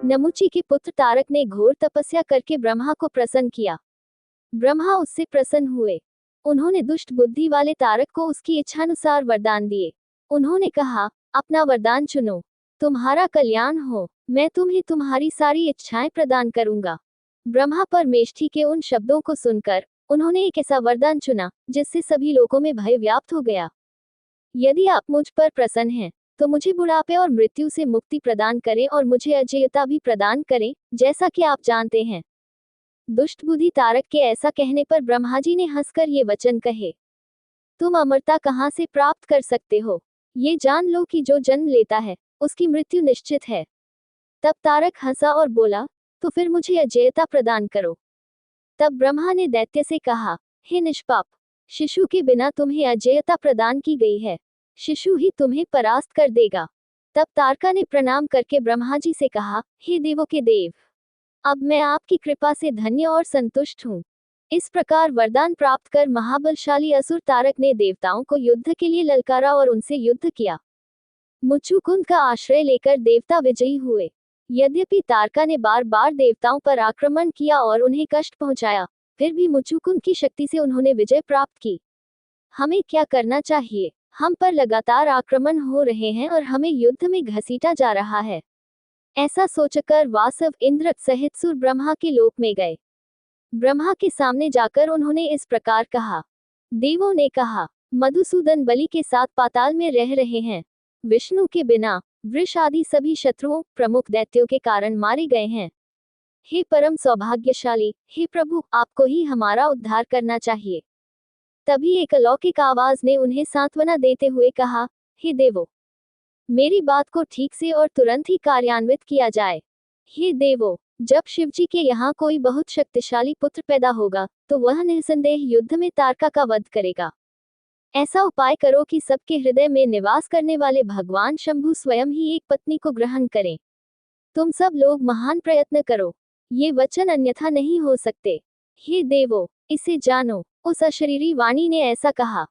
नमुची के पुत्र तारक ने घोर तपस्या करके ब्रह्मा को प्रसन्न किया। ब्रह्मा उससे प्रसन्न हुए। उन्होंने दुष्ट बुद्धि वाले तारक को उसकी इच्छानुसार वरदान दिए। उन्होंने कहा, अपना वरदान चुनो, तुम्हारा कल्याण हो, मैं तुम्हें तुम्हारी सारी इच्छाएं प्रदान करूंगा। ब्रह्मा परमेष्ठी के उन शब्दों को सुनकर उन्होंने एक ऐसा वरदान चुना जिससे सभी लोगों में भय व्याप्त हो गया। यदि आप मुझ पर प्रसन्न हैं, तो मुझे बुढ़ापे और मृत्यु से मुक्ति प्रदान करें और मुझे अजेयता भी प्रदान करें, जैसा कि आप जानते हैं। दुष्ट बुद्धि तारक के ऐसा कहने पर ब्रह्मा जी ने हंसकर ये वचन कहे, तुम अमरता कहाँ से प्राप्त कर सकते हो? ये जान लो कि जो जन्म लेता है उसकी मृत्यु निश्चित है। तब तारक हंसा और बोला, तो फिर मुझे अजेयता प्रदान करो। तब ब्रह्मा ने दैत्य से कहा, हे निष्पाप, शिशु के बिना तुम्हें अजेयता प्रदान की गई है, शिशु ही तुम्हें परास्त कर देगा। तब तारका ने प्रणाम करके ब्रह्मा जी से कहा, हे देवों के देव, अब मैं आपकी कृपा से धन्य और संतुष्ट हूँ। इस प्रकार वरदान प्राप्त कर महाबलशाली असुर तारक ने देवताओं को युद्ध के लिए ललकारा और उनसे युद्ध किया। मुचुकुंद का आश्रय लेकर देवता विजयी हुए। यद्यपि तारका ने बार बार देवताओं पर आक्रमण किया और उन्हें कष्ट पहुंचाया, फिर भी मुचुकुंद की शक्ति से उन्होंने विजय प्राप्त की। हमें क्या करना चाहिए? हम पर लगातार आक्रमण हो रहे हैं और हमें युद्ध में घसीटा जा रहा है। ऐसा सोचकर वासव इंद्र सहित सुर ब्रह्मा के लोक में गए। ब्रह्मा के सामने जाकर उन्होंने इस प्रकार कहा। देवों ने कहा, मधुसूदन बलि के साथ पाताल में रह रहे हैं। विष्णु के बिना वृष आदि सभी शत्रुओं प्रमुख दैत्यों के कारण मारे गए हैं। हे परम सौभाग्यशाली, हे प्रभु, आपको ही हमारा उद्धार करना चाहिए। तभी एक अलौकिक आवाज ने उन्हें सांत्वना देते हुए कहा, हे देवो, मेरी बात को ठीक से और तुरंत ही कार्यान्वित किया जाए। हे देवो, जब शिवजी के यहाँ कोई बहुत शक्तिशाली पुत्र पैदा होगा, तो वह निसंदेह युद्ध में तारका का वध करेगा। ऐसा उपाय करो कि सबके हृदय में निवास करने वाले भगवान शंभु स्वयं ही एक पत्नी को ग्रहण करें। तुम सब लोग महान प्रयत्न करो, ये वचन अन्यथा नहीं हो सकते। हे देवो, इसे जानो। उस अशरीरी वाणी ने ऐसा कहा।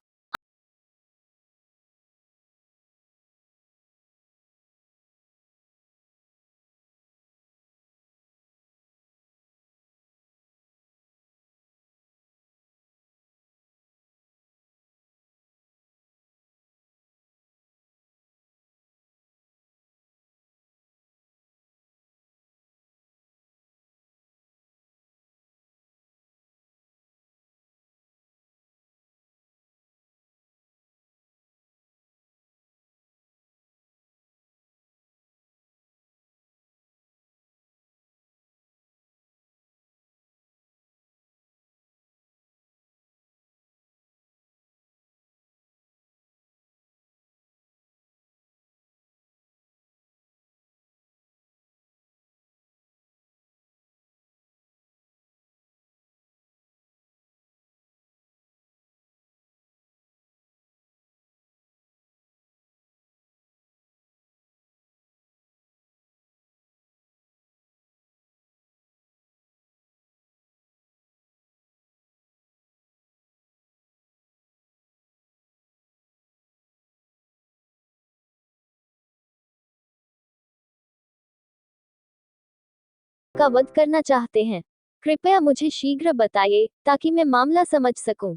का वध करना चाहते हैं? कृपया मुझे शीघ्र बताइए ताकि मैं मामला समझ सकूं।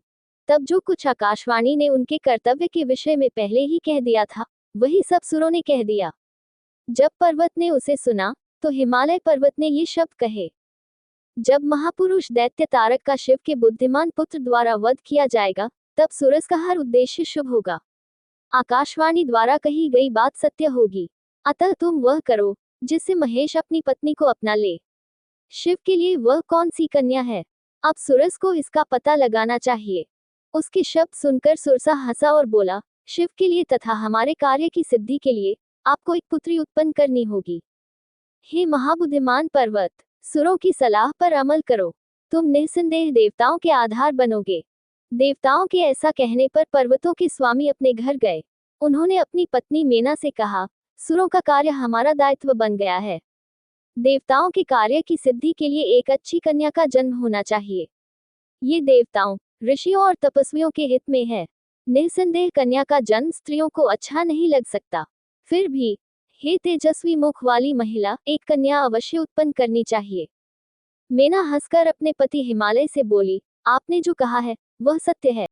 तब जो कुछ आकाशवाणी ने उनके कर्तव्य के विषय में पहले ही कह दिया था, वही सब सुरों ने कह दिया। जब पर्वत ने उसे सुना, तो हिमालय पर्वत ने ये शब्द कहे। जब महापुरुष दैत्य तारक का शिव के बुद्धिमान पुत्र द्वारा वध किया जाएगा, तब सूरज का हर उद्देश्य शुभ होगा। आकाशवाणी द्वारा कही गई बात सत्य होगी। अतः तुम वह करो जिससे महेश अपनी पत्नी को अपना ले। शिव के लिए वह कौन सी कन्या है? अब सूरज को इसका पता लगाना चाहिए। उसके शब्द सुनकर सुरसा हंसा और बोला, शिव के लिए तथा हमारे कार्य की सिद्धि के लिए आपको एक पुत्री उत्पन्न करनी होगी। हे महाबुद्धिमान पर्वत, सुरों की सलाह पर अमल करो, तुम निस्संदेह देवताओं के आधार बनोगे। देवताओं के ऐसा कहने पर पर्वतों के स्वामी अपने घर गए। उन्होंने अपनी पत्नी मेना से कहा, सुरों का कार्य हमारा दायित्व बन गया है। देवताओं के कार्य की सिद्धि के लिए एक अच्छी कन्या का जन्म होना चाहिए। ये देवताओं, ऋषियों और तपस्वियों के हित में है। निस्संदेह कन्या का जन्म स्त्रियों को अच्छा नहीं लग सकता। फिर भी हे तेजस्वी मुख वाली महिला, एक कन्या अवश्य उत्पन्न करनी चाहिए। मेना हंसकर अपने पति हिमालय से बोली, आपने जो कहा है वह सत्य है।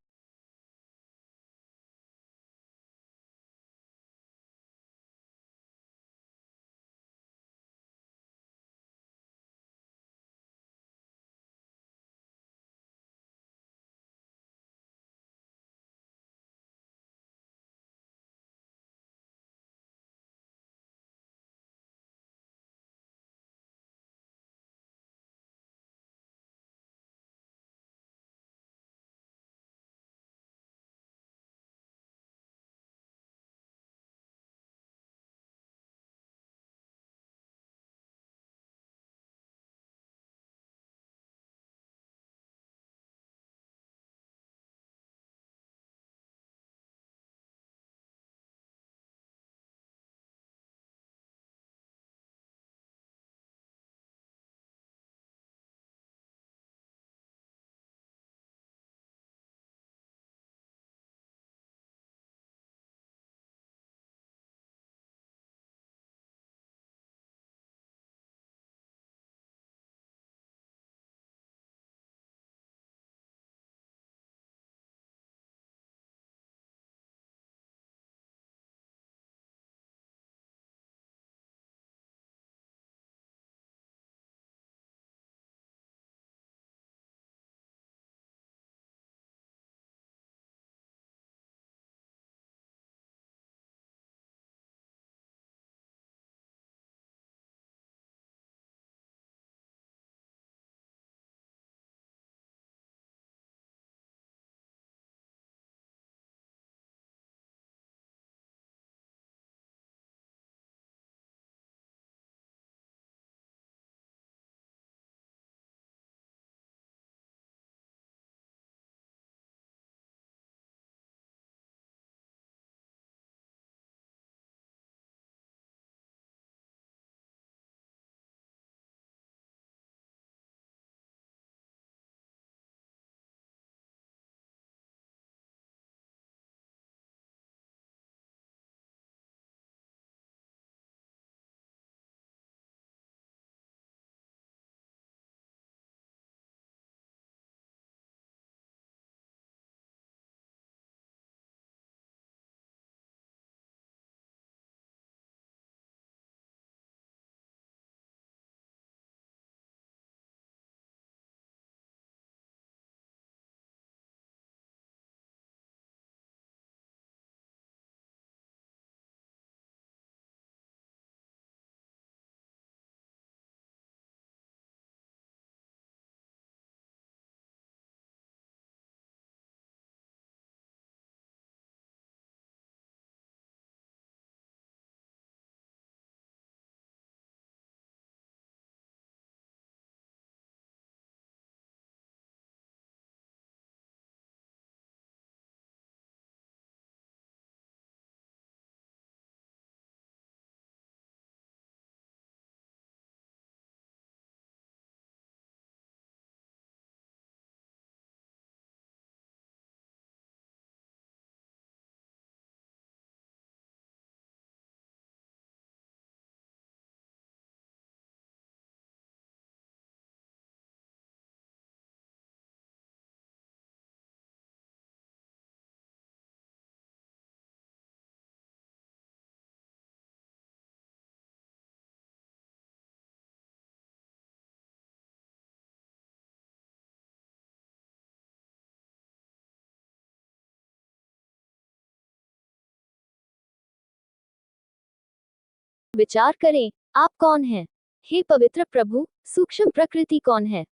विचार करें, आप कौन हैं? हे पवित्र प्रभु, सूक्ष्म प्रकृति कौन है?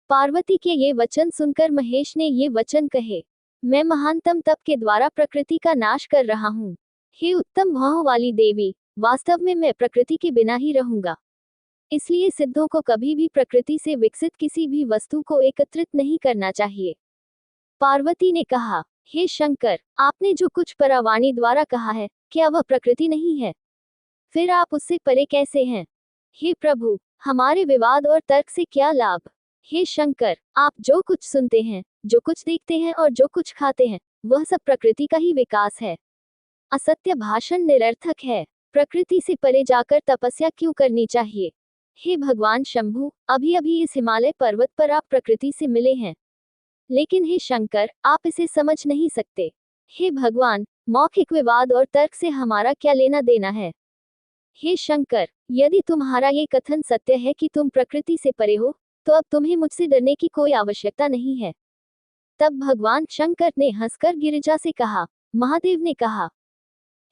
पार्वती के ये वचन सुनकर महेश ने ये वचन कहे, मैं महानतम तप के द्वारा प्रकृति का नाश कर रहा हूँ। हे उत्तम भाव वाली देवी, वास्तव में मैं प्रकृति के बिना ही रहूंगा। इसलिए सिद्धों को कभी भी प्रकृति से विकसित किसी भी वस्तु को एकत्रित नहीं करना चाहिए। पार्वती ने कहा, हे शंकर, आपने जो कुछ परावाणी द्वारा कहा है, क्या वह प्रकृति नहीं है? फिर आप उससे परे कैसे हैं? हे प्रभु, हमारे विवाद और तर्क से क्या लाभ? हे शंकर, आप जो कुछ सुनते हैं, जो कुछ देखते हैं और जो कुछ खाते हैं, वह सब प्रकृति का ही विकास है। असत्य भाषण निरर्थक है। प्रकृति से परे जाकर तपस्या क्यों करनी चाहिए? हे भगवान शंभु, अभी अभी इस हिमालय पर्वत पर आप प्रकृति से मिले हैं, लेकिन हे शंकर, आप इसे समझ नहीं सकते। हे भगवान, मौखिक विवाद और तर्क से हमारा क्या लेना देना है? हे शंकर, यदि तुम्हारा ये कथन सत्य है कि तुम प्रकृति से परे हो, तो अब तुम्हें मुझसे डरने की कोई आवश्यकता नहीं है। तब भगवान शंकर ने हंसकर गिरिजा से कहा। महादेव ने कहा,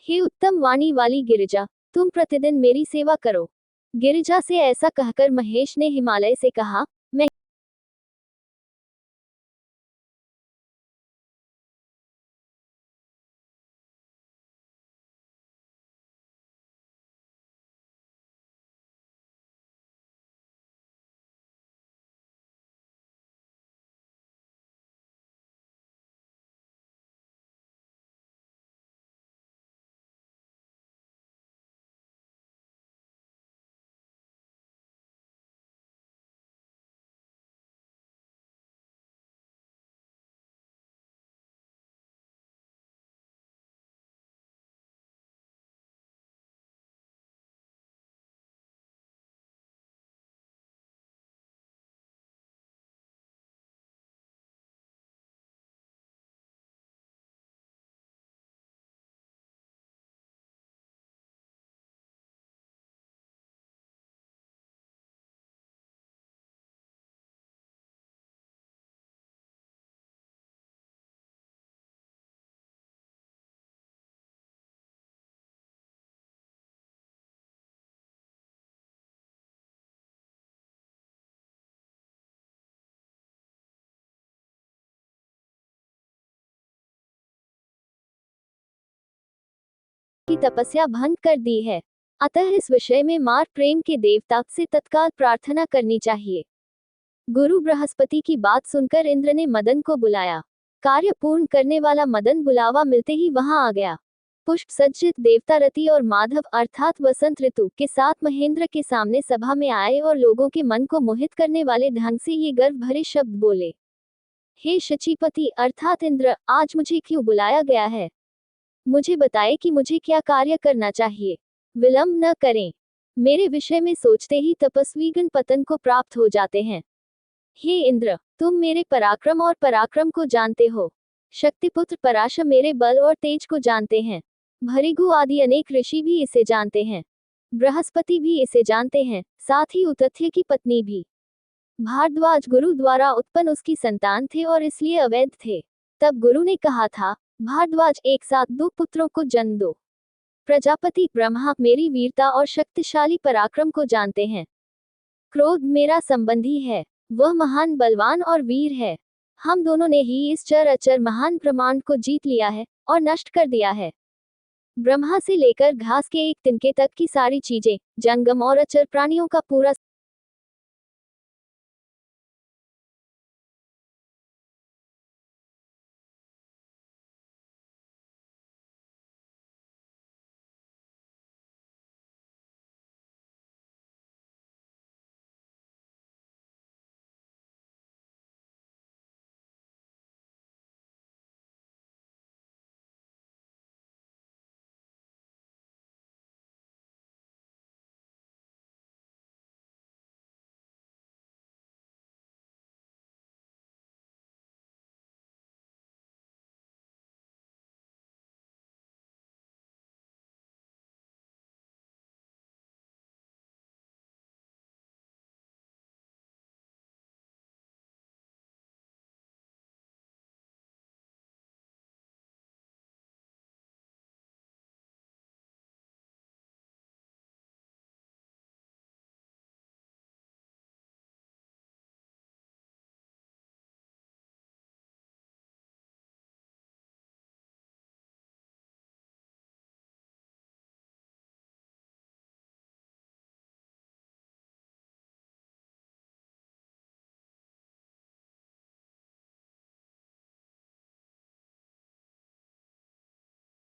हे उत्तम वाणी वाली गिरिजा, तुम प्रतिदिन मेरी सेवा करो। गिरिजा से ऐसा कहकर महेश ने हिमालय से कहा, मैं की तपस्या भंग कर दी है। अतः इस विषय में मार प्रेम के देवता से तत्काल प्रार्थना करनी चाहिए। गुरु बृहस्पति की बात सुनकर इंद्र ने मदन को बुलाया। कार्य पूर्ण करने वाला मदन बुलावा मिलते ही वहां आ गया। पुष्प सज्जित देवता रति और माधव अर्थात वसंत ऋतु के साथ महेंद्र के सामने सभा में आए और लोगों के मन को मोहित करने वाले ढंग से ये गर्व भरे शब्द बोले। हे शचीपति अर्थात इंद्र, आज मुझे क्यों बुलाया गया है? मुझे बताए कि मुझे क्या कार्य करना चाहिए। विलंब न करें। मेरे विषय में सोचते ही तपस्वीगण पतन को प्राप्त हो जाते हैं। हे इंद्र, तुम मेरे पराक्रम और पराक्रम को जानते हो। शक्तिपुत्र पराशर मेरे बल और तेज को जानते हैं। भृगु आदि अनेक ऋषि भी इसे जानते हैं। बृहस्पति भी इसे जानते हैं, साथ ही उतथ्य की पत्नी भी। भारद्वाज गुरु द्वारा उत्पन्न उसकी संतान थे और इसलिए अवैध थे। तब गुरु ने कहा था, भारद्वाज एक साथ 2 पुत्रों को जन्म दो। प्रजापति ब्रह्मा मेरी वीरता और शक्तिशाली पराक्रम को जानते हैं। क्रोध मेरा संबंधी है, वह महान बलवान और वीर है। हम दोनों ने ही इस चर अचर महान ब्रह्मांड को जीत लिया है और नष्ट कर दिया है। ब्रह्मा से लेकर घास के एक तिनके तक की सारी चीजें, जंगम और अचर प्राणियों का पूरा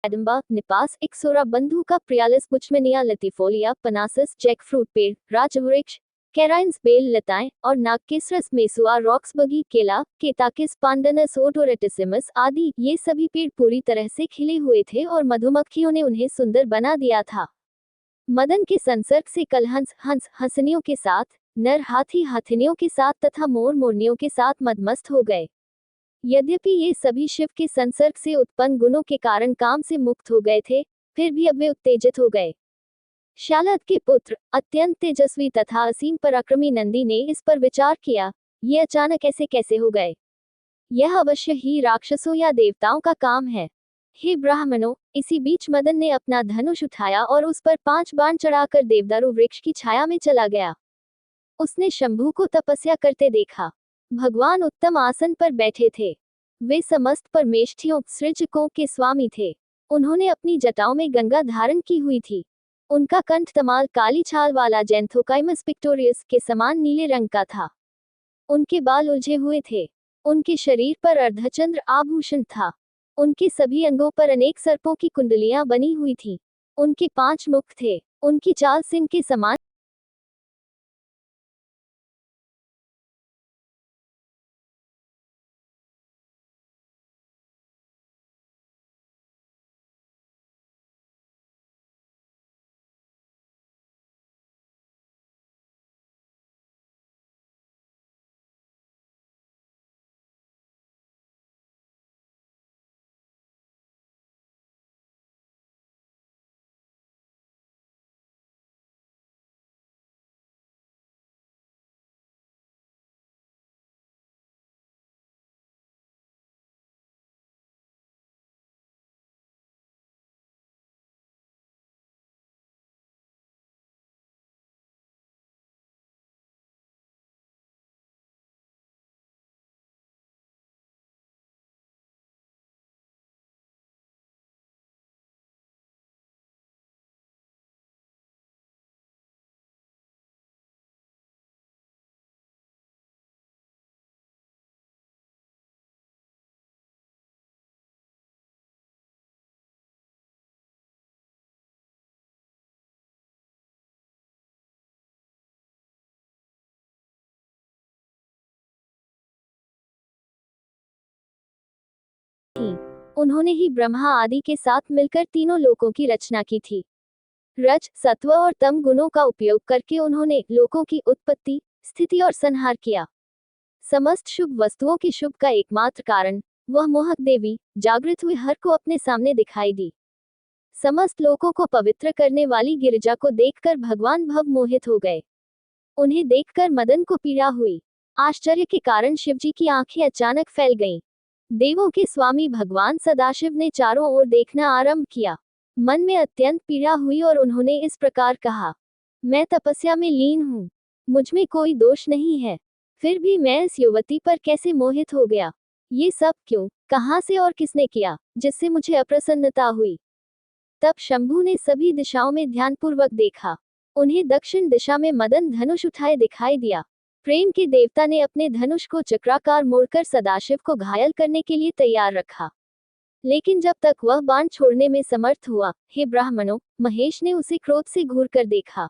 एडम्बा, निपास, इक्सोरा बंधु का प्रियालिस पुचमेनिया लतीफोलिया पनासस जैकफ्रूट पेड़, राजवृक्ष, कैराइन्स बेल लताएं और नागकेसरस मेसुआ रॉक्सबर्गी केला, केताकिस पांडनस ओडोरेटिसिमस आदि ये सभी पेड़ पूरी तरह से खिले हुए थे और मधुमक्खियों ने उन्हें सुंदर बना दिया था। मदन के संसर्ग से कल हंस हंसनियों के साथ, नर हाथी हथिनियों के साथ तथा मोर मोरनियों के साथ मदमस्त हो गए। यद्यपि ये सभी शिव के संसर्ग से उत्पन्न गुणों के कारण काम से मुक्त हो गए थे, फिर भी अब वे उत्तेजित हो गए। शालद के पुत्र, अत्यंत तेजस्वी तथा असीम पराक्रमी नंदी ने इस पर विचार किया, ये अचानक ऐसे कैसे हो गए? यह अवश्य ही राक्षसों या देवताओं का काम है। हे ब्राह्मणों, इसी बीच मदन ने अपना धनुष उठाया और उस पर 5 बाण चढ़ाकर देवदारू वृक्ष की छाया में चला गया। उसने शंभू को तपस्या करते देखा। भगवान उत्तम आसन पर बैठे थे। वे समस्त परमेष्ठियों सृजकों के स्वामी थे। उन्होंने अपनी जटाओं में गंगा धारण की हुई थी। उनका कंठ तमाल काली छाल वाला जैंथोकाइमस पिक्टोरियस के समान नीले रंग का था। उनके बाल उलझे हुए थे। उनके शरीर पर अर्धचंद्र आभूषण था। उनके सभी अंगों पर अनेक सर्पों की कुंडलियां बनी हुई थीं। उनके 5 मुख थे। उनकी चाल सिंह के समान थी। उन्होंने ही ब्रह्मा आदि के साथ मिलकर तीनों लोकों की रचना की थी। रज, सत्व और तम गुणों का उपयोग करके उन्होंने लोकों की उत्पत्ति, स्थिति और संहार किया। समस्त शुभ वस्तुओं के शुभ का एकमात्र कारण, वह मोहक देवी, जागृत हुई हर को अपने सामने दिखाई दी। समस्त लोकों को पवित्र करने वाली गिरिजा को देखकर भगवान भव मोहित हो गए। उन्हें देखकर मदन को पीड़ा हुई। आश्चर्य के कारण शिवजी की आंखें अचानक फैल गईं। देवों के स्वामी भगवान सदाशिव ने चारों ओर देखना आरंभ किया। मन में अत्यंत पीड़ा हुई और उन्होंने इस प्रकार कहा, मैं तपस्या में लीन हूँ। मुझ में कोई दोष नहीं है। फिर भी मैं इस युवती पर कैसे मोहित हो गया? ये सब क्यों, कहाँ से और किसने किया, जिससे मुझे अप्रसन्नता हुई? तब शंभू ने सभी दिशाओं में ध्यानपूर्वक देखा। उन्हें दक्षिण दिशा में मदन धनुष उठाए दिखाई दिया। प्रेम के देवता ने अपने धनुष को चक्राकार मोड़कर सदाशिव को घायल करने के लिए तैयार रखा। लेकिन जब तक वह बाण छोड़ने में समर्थ हुआ, हे ब्राह्मणों, महेश ने उसे क्रोध से घूर कर देखा।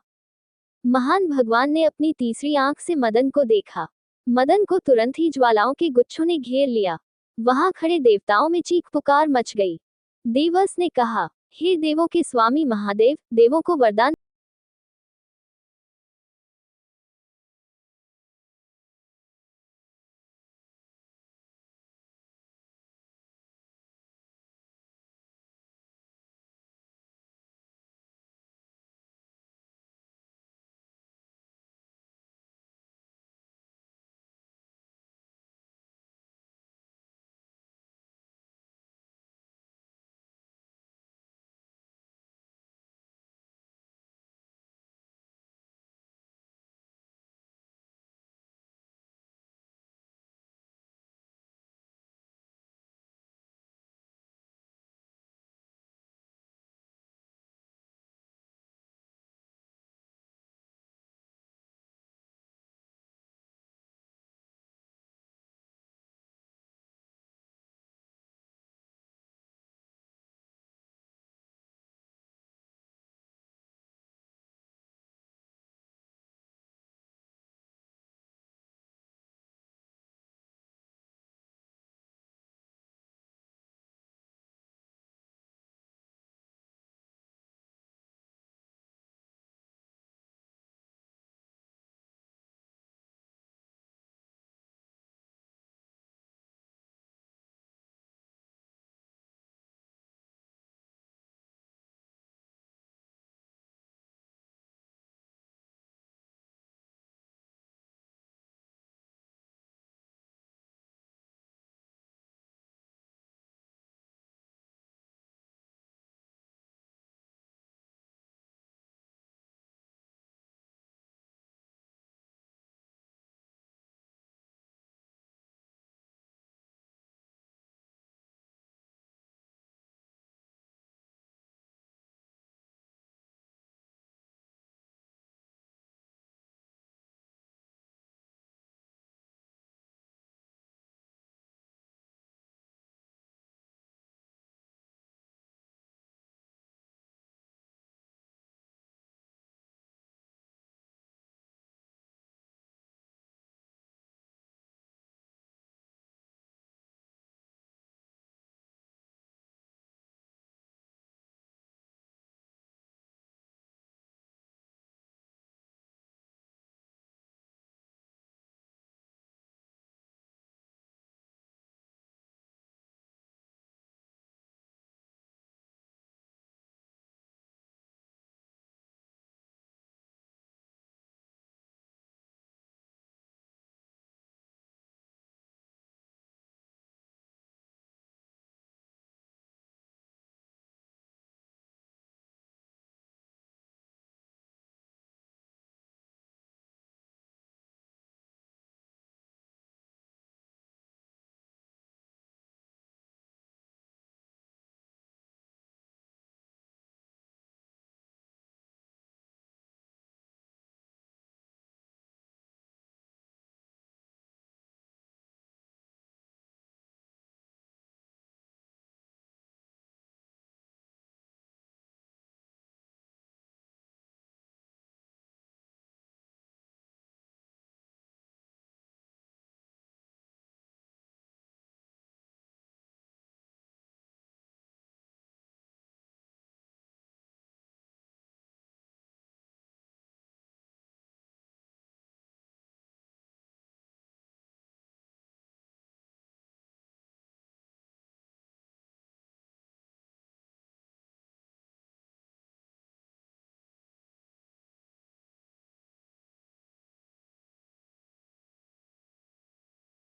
महान भगवान ने अपनी तीसरी आंख से मदन को देखा। मदन को तुरंत ही ज्वालाओं के गुच्छों ने घेर लिया। वहां खड़े देवताओं में चीख पुकार मच गई। देवस ने कहा, हे देवों के स्वामी महादेव, देवों को वरदान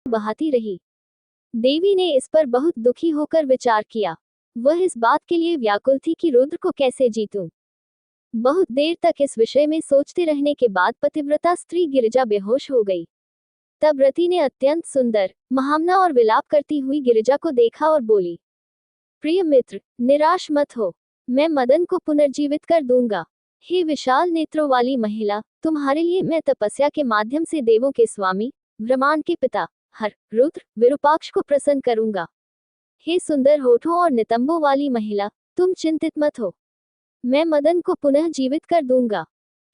बहाती रही। देवी ने इस पर बहुत दुखी होकर विचार किया। वह इस बात के लिए व्याकुल थी कि रुद्र को कैसे जीतूं। बहुत देर तक इस विषय में सोचते रहने के बाद पतिव्रता स्त्री गिरिजा बेहोश हो गई। तब रति ने अत्यंत सुंदर, महामना और विलाप करती हुई गिरिजा को देखा और बोली, प्रिय मित्र, निराश मत हो, मैं मदन को पुनर्जीवित कर दूंगा। हे विशाल नेत्रों वाली महिला, तुम्हारे लिए मैं तपस्या के माध्यम से देवों के स्वामी, ब्रह्मांड के पिता, हर रुद्र विरूपाक्ष को प्रसन्न करूंगा। हे सुंदर होठों और नितंबों वाली महिला, तुम चिंतित मत हो, मैं मदन को पुनः जीवित कर दूंगा।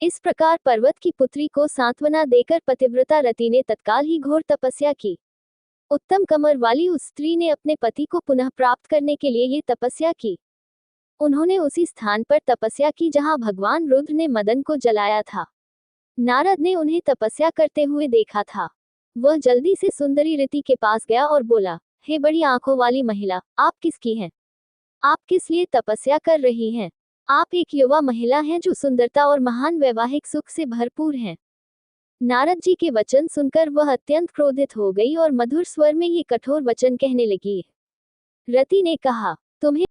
इस प्रकार पर्वत की पुत्री को सांत्वना देकर पतिव्रता रति ने तत्काल ही घोर तपस्या की। उत्तम कमर वाली उस स्त्री ने अपने पति को पुनः प्राप्त करने के लिए ये तपस्या की। उन्होंने उसी स्थान पर तपस्या की जहां भगवान रुद्र ने मदन को जलाया था। नारद ने उन्हें तपस्या करते हुए देखा था। वह जल्दी से सुंदरी रति के पास गया और बोला, हे बड़ी आंखों वाली महिला, आप किसकी हैं? आप किस लिए तपस्या कर रही हैं? आप एक युवा महिला हैं जो सुंदरता और महान वैवाहिक सुख से भरपूर हैं। नारद जी के वचन सुनकर वह अत्यंत क्रोधित हो गई और मधुर स्वर में ये कठोर वचन कहने लगी। रति ने कहा, तुम्हें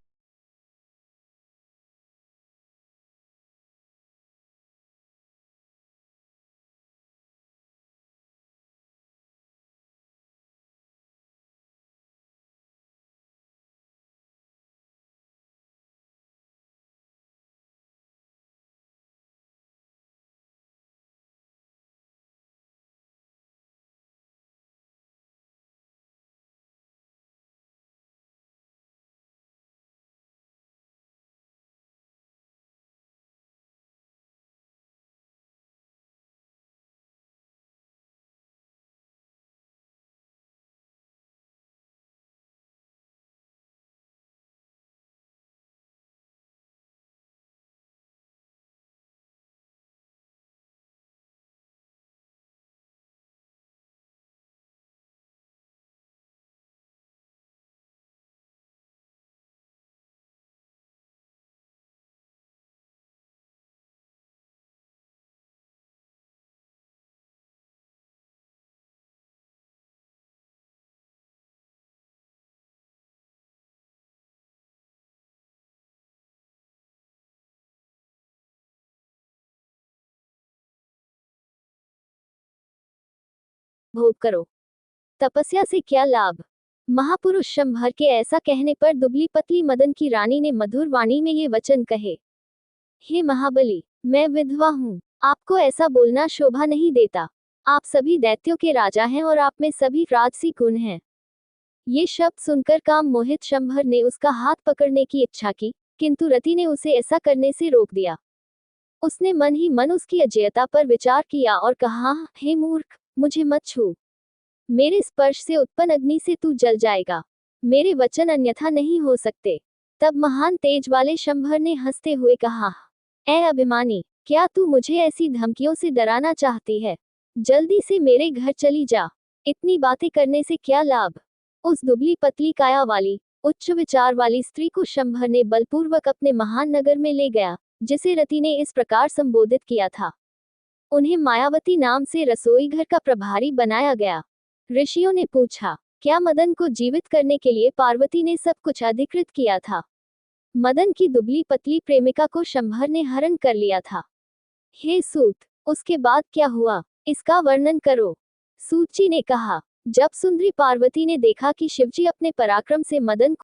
भोग करो। तपस्या से क्या लाभ? महापुरुष शंभर के ऐसा कहने पर दुबली पतली मदन की रानी ने मधुर वाणी में ये वचन कहे, हे महाबली, मैं विधवा हूँ, आपको ऐसा बोलना शोभा नहीं देता। आप सभी दैत्यों के राजा हैं और आप में सभी राजसी गुण हैं। ये शब्द सुनकर काम मोहित शंभर ने उसका हाथ पकड़ने की इच्छा की, किंतु रति ने उसे ऐसा करने से रोक दिया। उसने मन ही मन उसकी अजेयता पर विचार किया और कहा, हे मूर्ख, मुझे मत छू। मेरे स्पर्श से उत्पन्न अग्नि से तू जल जाएगा। मेरे वचन अन्यथा नहीं हो सकते। तब महान तेज वाले शंभर ने हंसते हुए कहा, ऐ अभिमानी, क्या तू मुझे ऐसी धमकियों से डराना चाहती है? जल्दी से मेरे घर चली जा। इतनी बातें करने से क्या लाभ? उस दुबली पतली काया वाली, उच्च विचार वाली स्त्री को शंभर ने बलपूर्वक अपने महान नगर में ले गया, जिसे रति ने इस प्रकार संबोधित किया था। उन्हें मायावती नाम से रसोई घर का प्रभारी बनाया गया। ऋषियों ने पूछा, क्या मदन को जीवित करने के लिए पार्वती ने सब कुछ अधिकृत किया था? मदन की दुबली पतली प्रेमिका को शंभर ने हरण कर लिया था। हे सूत, उसके बाद क्या हुआ, इसका वर्णन करो। सूत जी ने कहा, जब सुंदरी पार्वती ने देखा कि शिवजी अपने पराक्रम से मदन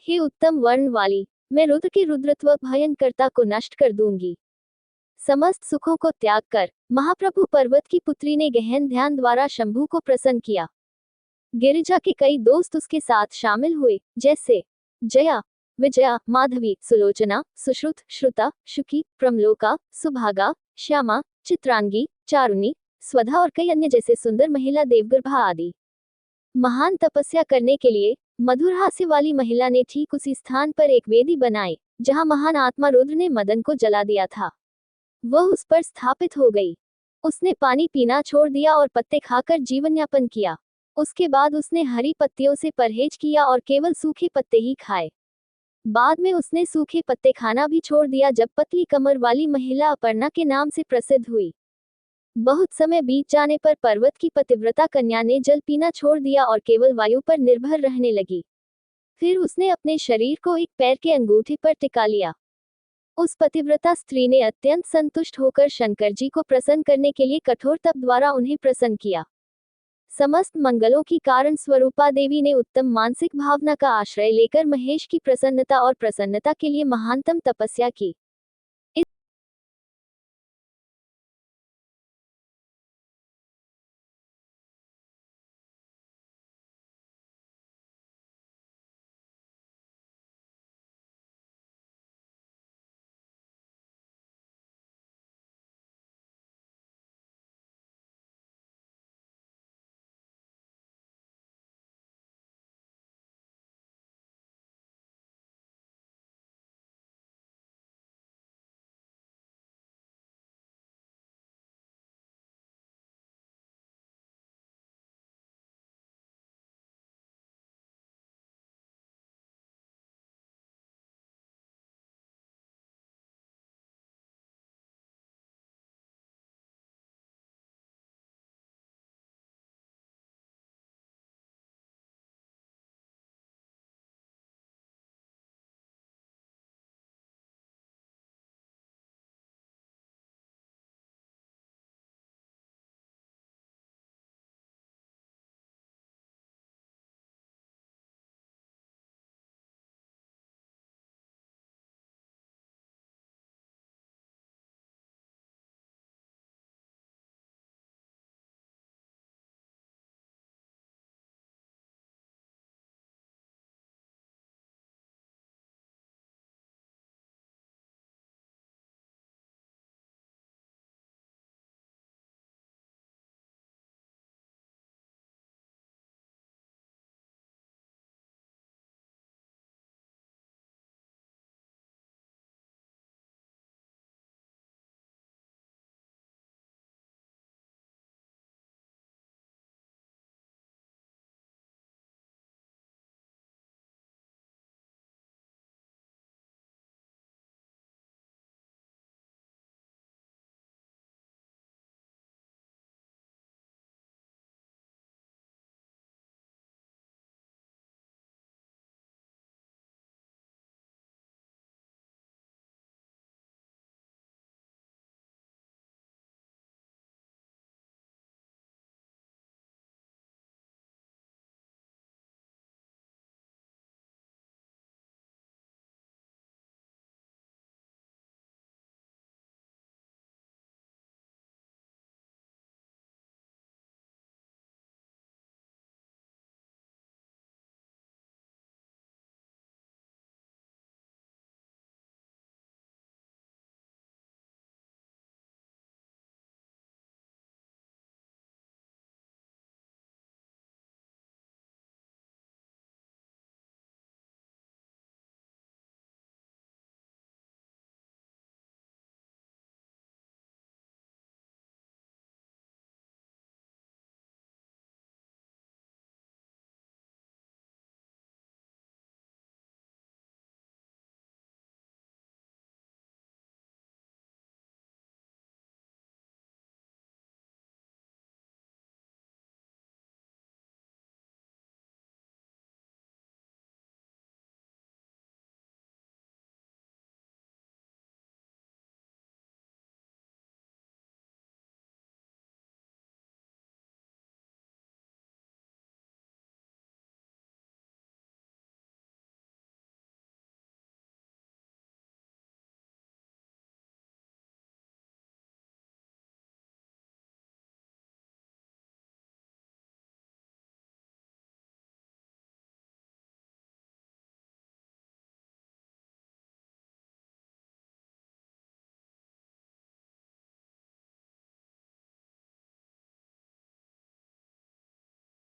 हे उत्तम वर्ण वाली, मैं रुद्र के रुद्रत्व भयंकरता को नष्ट कर दूंगी। समस्त सुखों को त्याग कर महाप्रभु पर्वत की पुत्री ने गहन ध्यान द्वारा शंभु को प्रसन्न किया। गिरिजा के कई दोस्त उसके साथ शामिल हुए, जैसे जया, विजया, माधवी, सुलोचना, सुश्रुत, श्रुता, शुकी, प्रमलोका, सुभागा, श्यामा, चित्रांगी, चारुणी, स्वधा और कई अन्य जैसे सुंदर महिला देवगर्भा आदि। महान तपस्या करने के लिए मधुर हास्य वाली महिला ने ठीक उसी स्थान पर एक वेदी बनाई जहां महान आत्मा रुद्र ने मदन को जला दिया था। वह उस पर स्थापित हो गई। उसने पानी पीना छोड़ दिया और पत्ते खाकर जीवन यापन किया। उसके बाद उसने हरी पत्तियों से परहेज किया और केवल सूखे पत्ते ही खाए। बाद में उसने सूखे पत्ते खाना भी छोड़ दिया जब पतली कमर वाली महिला अपर्णा के नाम से प्रसिद्ध हुई। बहुत समय बीत जाने पर पर्वत की पतिव्रता कन्या ने जल पीना छोड़ दिया और केवल वायु पर निर्भर रहने लगी। फिर उसने अपने शरीर को एक पैर के अंगूठे पर टिका लिया। उस पतिव्रता स्त्री ने अत्यंत संतुष्ट होकर शंकर जी को प्रसन्न करने के लिए कठोर तप द्वारा उन्हें प्रसन्न किया। समस्त मंगलों की कारण स्वरूपा देवी ने उत्तम मानसिक भावना का आश्रय लेकर महेश की प्रसन्नता और प्रसन्नता के लिए महानतम तपस्या की।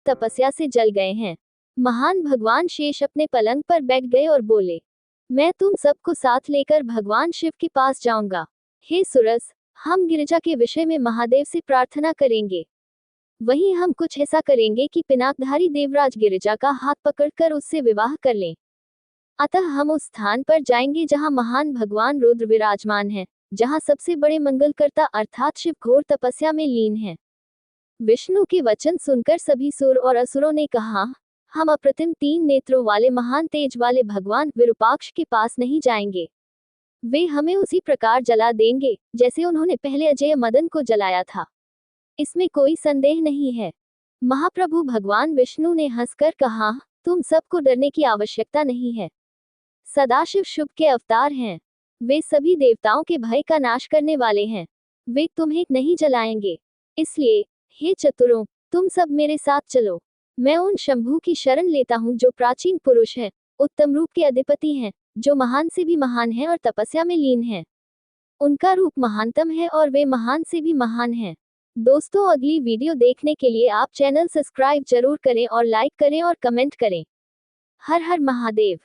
तपस्या से जल गए हैं। महान भगवान शेष अपने पलंग पर बैठ गए और बोले, मैं तुम सबको साथ लेकर भगवान शिव के पास जाऊंगा। हे सुरस, हम गिरिजा के विषय में महादेव से प्रार्थना करेंगे। वहीं हम कुछ ऐसा करेंगे कि पिनाकधारी देवराज गिरिजा का हाथ पकड़कर उससे विवाह कर लें। अतः हम उस स्थान पर जाएंगे जहां महान भगवान रुद्र विराजमान है, जहां सबसे बड़े मंगलकर्ता अर्थात शिव घोर तपस्या में लीन है। विष्णु के वचन सुनकर सभी सुर और असुरों ने कहा, हम अप्रतिम 3 नेत्रों वाले महान तेज वाले भगवान विरूपाक्ष के पास नहीं जाएंगे। वे हमें उसी प्रकार जला देंगे जैसे उन्होंने पहले अजय मदन को जलाया था। इसमें कोई संदेह नहीं है। महाप्रभु भगवान विष्णु ने हंसकर कहा, तुम सबको डरने की आवश्यकता नहीं है। सदाशिव शुभ के अवतार हैं। वे सभी देवताओं के भय का नाश करने वाले हैं। वे तुम्हें नहीं जलाएंगे। इसलिए हे चतुरों, तुम सब मेरे साथ चलो। मैं उन शंभु की शरण लेता हूँ जो प्राचीन पुरुष है, उत्तम रूप के अधिपति हैं, जो महान से भी महान हैं और तपस्या में लीन हैं। उनका रूप महानतम है और वे महान से भी महान हैं। दोस्तों, अगली वीडियो देखने के लिए आप चैनल सब्सक्राइब जरूर करें और लाइक करें और कमेंट करें। हर हर महादेव।